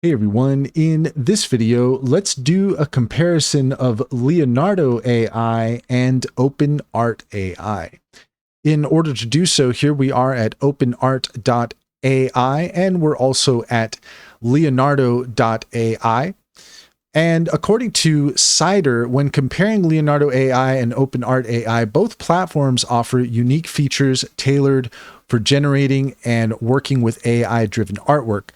Hey everyone, in this video, let's do a comparison of Leonardo AI and Openart AI. In order to do so, here we are at openart.ai and we're also at leonardo.ai. And according to Cider, when comparing Leonardo AI and Openart AI, both platforms offer unique features tailored for generating and working with AI-driven artwork.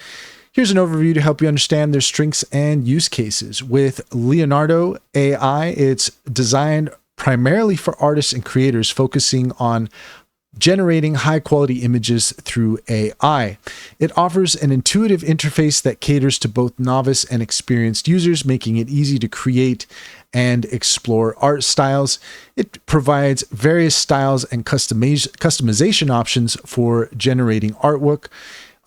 Here's an overview to help you understand their strengths and use cases. With Leonardo AI, it's designed primarily for artists and creators, focusing on generating high-quality images through AI. It offers an intuitive interface that caters to both novice and experienced users, making it easy to create and explore art styles. It provides various styles and customization options for generating artwork,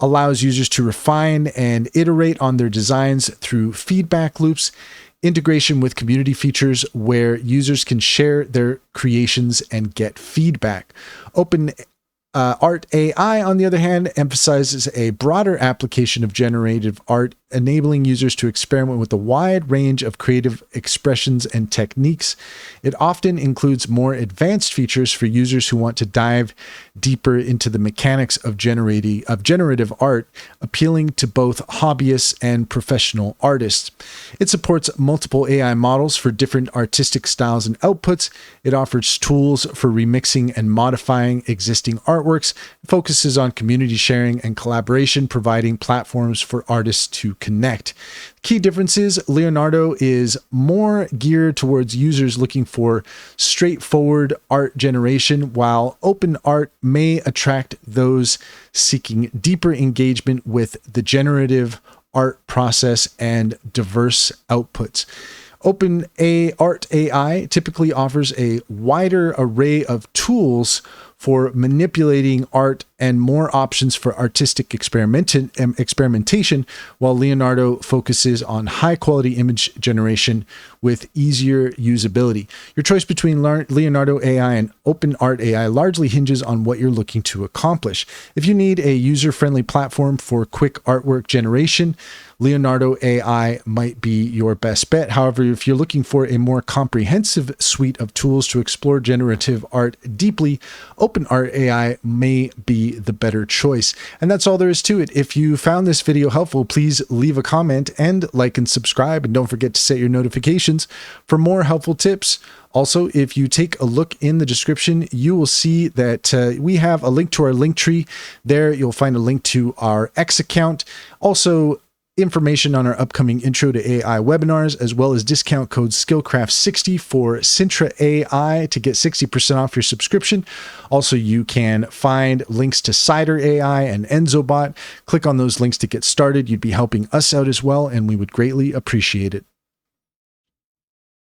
allows users to refine and iterate on their designs through feedback loops, integration with community features where users can share their creations and get feedback. Openart AI, on the other hand, emphasizes a broader application of generative art, enabling users to experiment with a wide range of creative expressions and techniques. It often includes more advanced features for users who want to dive deeper into the mechanics of generative art, appealing to both hobbyists and professional artists. It supports multiple AI models for different artistic styles and outputs. It offers tools for remixing and modifying existing artworks, focuses on community sharing and collaboration, providing platforms for artists to connect. Key differences: Leonardo is more geared towards users looking for straightforward art generation, while Openart may attract those seeking deeper engagement with the generative art process and diverse outputs. Openart AI typically offers a wider array of tools for manipulating art and more options for artistic experimentation, while Leonardo focuses on high-quality image generation with easier usability. Your choice between Leonardo AI and Openart AI largely hinges on what you're looking to accomplish. If you need a user-friendly platform for quick artwork generation, Leonardo AI might be your best bet. However, if you're looking for a more comprehensive suite of tools to explore generative art deeply, Openart AI may be the better choice. And that's all there is to it. If you found this video helpful, please leave a comment and like and subscribe, and don't forget to set your notifications for more helpful tips. Also, if you take a look in the description, you will see that we have a link to our link tree. There you'll find a link to our X account. Also, information on our upcoming Intro to AI webinars, as well as discount code SKILLCRAFT60 for Sintra AI to get 60% off your subscription. Also, you can find links to Cider AI and EnzoBot. Click on those links to get started. You'd be helping us out as well, and we would greatly appreciate it.